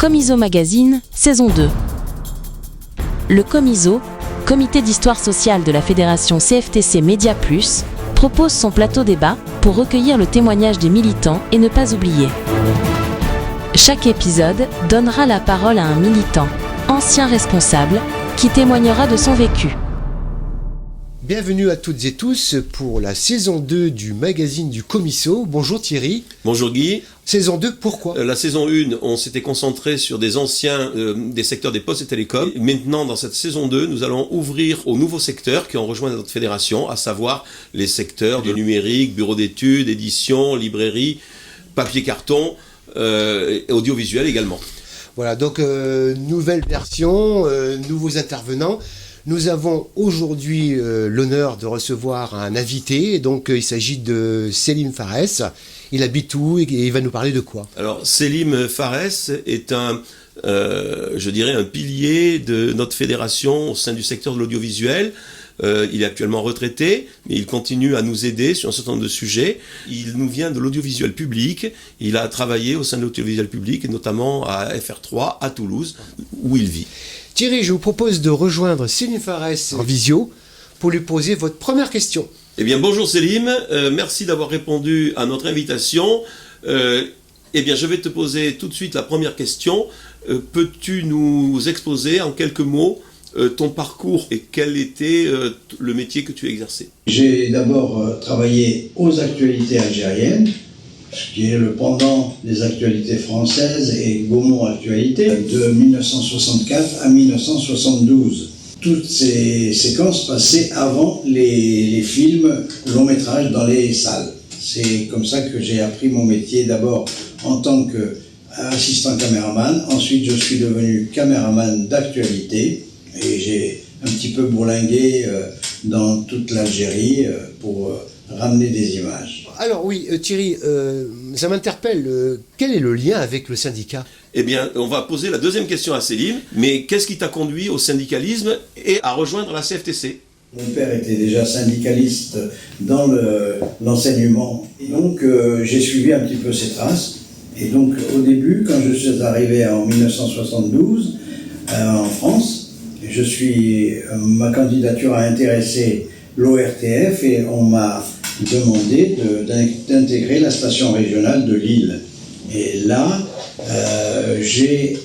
Comiso Magazine, saison 2. Le Comiso, Comité d'Histoire Sociale de la Fédération CFTC Média Plus, propose son plateau débat pour recueillir le témoignage des militants et ne pas oublier. Chaque épisode donnera la parole à un militant, ancien responsable, qui témoignera de son vécu. Bienvenue à toutes et tous pour la saison 2 du magazine du Comiso. Bonjour Thierry. Bonjour Guy. Saison 2, pourquoi ? La saison 1, on s'était concentré sur des anciens des secteurs des postes et télécoms. Maintenant, dans cette saison 2, nous allons ouvrir aux nouveaux secteurs qui ont rejoint notre fédération, à savoir les secteurs du numérique, bureau d'études, édition, librairie, papier-carton, et audiovisuel également. Voilà, donc nouvelle version, nouveaux intervenants. Nous avons aujourd'hui l'honneur de recevoir un invité, donc il s'agit de Selim Fares. Il habite où et il va nous parler de quoi ? Alors Selim Fares est un pilier de notre fédération au sein du secteur de l'audiovisuel. Il est actuellement retraité, mais il continue à nous aider sur un certain nombre de sujets. Il nous vient de l'audiovisuel public. Il a travaillé au sein de l'audiovisuel public, et notamment à FR3 à Toulouse, où il vit. Thierry, je vous propose de rejoindre Selim Fares en visio pour lui poser votre première question. Eh bien, bonjour Selim, merci d'avoir répondu à notre invitation. Eh bien, je vais te poser tout de suite la première question. Peux-tu nous exposer en quelques mots ton parcours et quel était le métier que tu exerçais ? J'ai d'abord travaillé aux actualités algériennes, ce qui est le pendant des actualités françaises et Gaumont Actualité, de 1964 à 1972. Toutes ces séquences passaient avant les films longs métrages dans les salles. C'est comme ça que j'ai appris mon métier, d'abord en tant qu'assistant caméraman, ensuite je suis devenu caméraman d'actualité et j'ai un petit peu bourlingué dans toute l'Algérie pour ramener des images. Alors oui, Thierry, ça m'interpelle. Quel est le lien avec le syndicat ? Eh bien, on va poser la deuxième question à Selim. Mais qu'est-ce qui t'a conduit au syndicalisme et à rejoindre la CFTC ? Mon père était déjà syndicaliste dans l'enseignement. Et donc, j'ai suivi un petit peu ses traces. Et donc, au début, quand je suis arrivé en 1972 en France, ma candidature a intéressé l'ORTF et on m'a demandé d'intégrer la station régionale de Lille. Et là, j'ai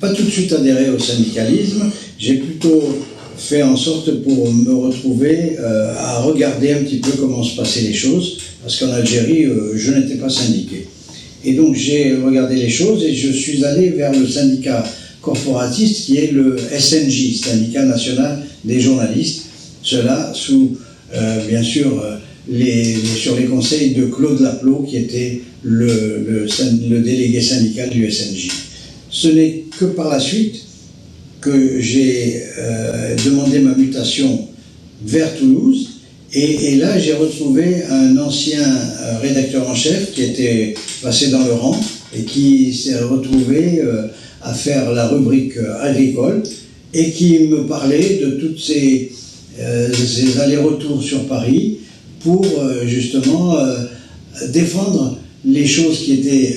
pas tout de suite adhéré au syndicalisme, j'ai plutôt fait en sorte pour me retrouver à regarder un petit peu comment se passaient les choses, parce qu'en Algérie, je n'étais pas syndiqué. Et donc j'ai regardé les choses et je suis allé vers le syndicat corporatiste qui est le SNJ, Syndicat National des Journalistes, cela sous, bien sûr, sur les conseils de Claude Laplot, qui était le délégué syndical du SNJ. Ce n'est que par la suite que j'ai demandé ma mutation vers Toulouse, et là j'ai retrouvé un ancien rédacteur en chef qui était passé dans le rang et qui s'est retrouvé à faire la rubrique agricole et qui me parlait de toutes ces allers-retours sur Paris pour justement défendre les choses qui étaient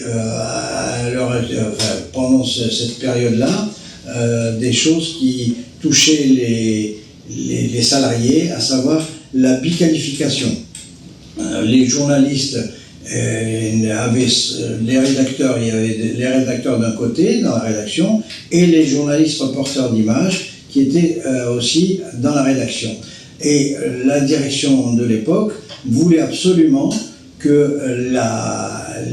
pendant cette période-là, des choses qui touchaient les salariés, à savoir la biqualification. Les journalistes avaient les rédacteurs, il y avait les rédacteurs d'un côté dans la rédaction et les journalistes reporters d'images qui étaient aussi dans la rédaction. Et la direction de l'époque voulait absolument que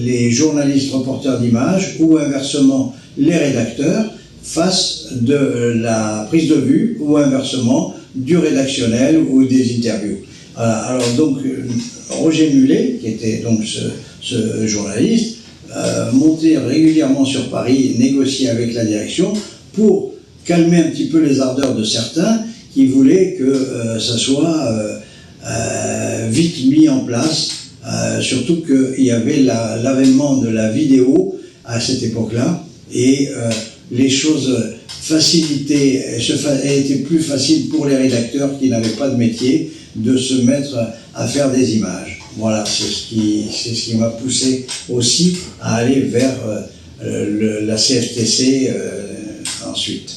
les journalistes reporters d'images ou inversement les rédacteurs fassent de la prise de vue ou inversement du rédactionnel ou des interviews. Alors donc Roger Mulet, qui était donc ce journaliste, montait régulièrement sur Paris, négocier avec la direction pour calmer un petit peu les ardeurs de certains qui voulaient que ça soit vite mis en place, surtout qu'il y avait l'avènement de la vidéo à cette époque-là, et les choses facilitées, étaient plus faciles pour les rédacteurs qui n'avaient pas de métier de se mettre à faire des images. Voilà, c'est ce qui m'a poussé aussi à aller vers la CFTC ensuite.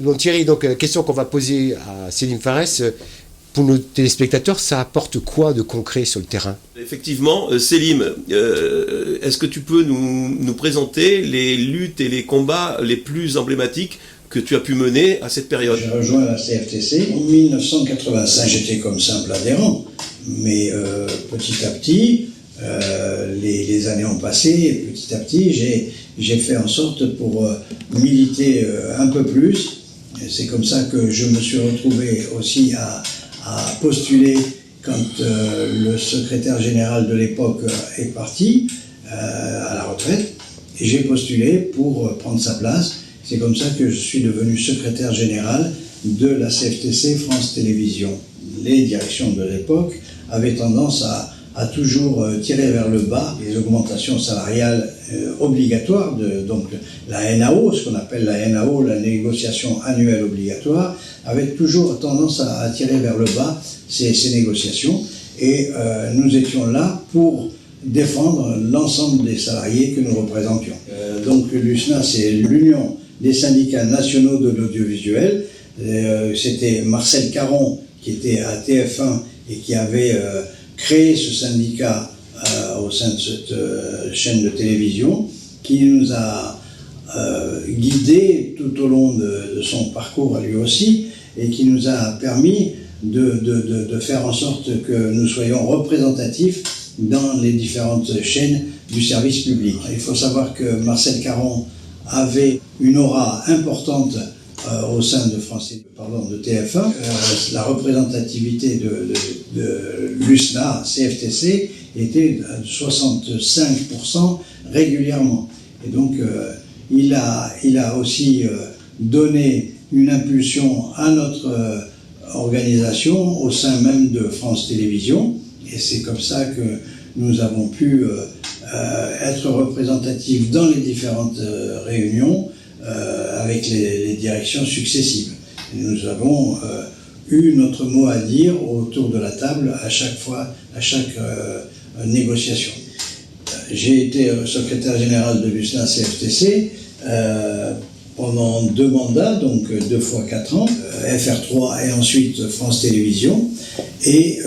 Bon, Thierry, donc la question qu'on va poser à Selim Fares, pour nos téléspectateurs, ça apporte quoi de concret sur le terrain? Effectivement, Selim, est-ce que tu peux nous présenter les luttes et les combats les plus emblématiques que tu as pu mener à cette période? J'ai rejoint la CFTC en 1985, j'étais comme simple adhérent, mais petit à petit, les années ont passé, et petit à petit, j'ai fait en sorte pour militer un peu plus. C'est comme ça que je me suis retrouvé aussi à postuler quand le secrétaire général de l'époque est parti à la retraite, et j'ai postulé pour prendre sa place. C'est comme ça que je suis devenu secrétaire général de la CFTC France Télévisions. Les directions de l'époque avaient tendance à toujours tirer vers le bas les augmentations salariales obligatoires, donc la NAO, ce qu'on appelle la NAO, la négociation annuelle obligatoire, avait toujours tendance à tirer vers le bas ces négociations, et nous étions là pour défendre l'ensemble des salariés que nous représentions. Donc l'USNA, c'est l'Union des syndicats nationaux de l'audiovisuel. C'était Marcel Caron qui était à TF1 et qui avait créé ce syndicat au sein de cette chaîne de télévision, qui nous a guidés tout au long de son parcours à lui aussi, et qui nous a permis de faire en sorte que nous soyons représentatifs dans les différentes chaînes du service public. Il faut savoir que Marcel Caron avait une aura importante au sein de TF1. La représentativité de l'USNA, CFTC, était de 65% régulièrement. Et donc, il a aussi donné une impulsion à notre organisation au sein même de France Télévisions. Et c'est comme ça que nous avons pu être représentatifs dans les différentes réunions avec les directions successives. Et nous avons eu notre mot à dire autour de la table à chaque négociation. J'ai été secrétaire général de l'USNA CFTC pendant 2 mandats, donc 2 fois 4 ans, FR3 et ensuite France Télévisions. Et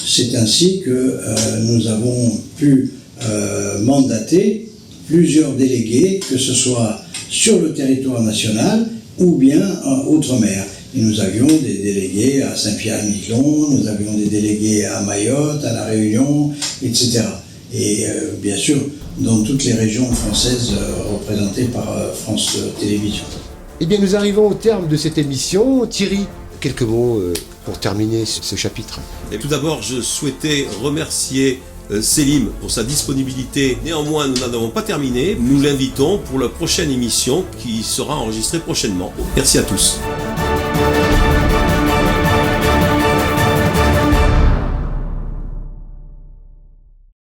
c'est ainsi que nous avons pu mandater plusieurs délégués, que ce soit sur le territoire national ou bien outre-mer. Et nous avions des délégués à Saint-Pierre-et-Miquelon, nous avions des délégués à Mayotte, à La Réunion, etc. Et bien sûr, dans toutes les régions françaises représentées par France Télévisions. Eh bien, nous arrivons au terme de cette émission. Thierry, quelques mots pour terminer ce chapitre. Et tout d'abord, je souhaitais remercier Selim pour sa disponibilité. Néanmoins, nous n'en avons pas terminé. Nous l'invitons pour la prochaine émission qui sera enregistrée prochainement. Merci à tous.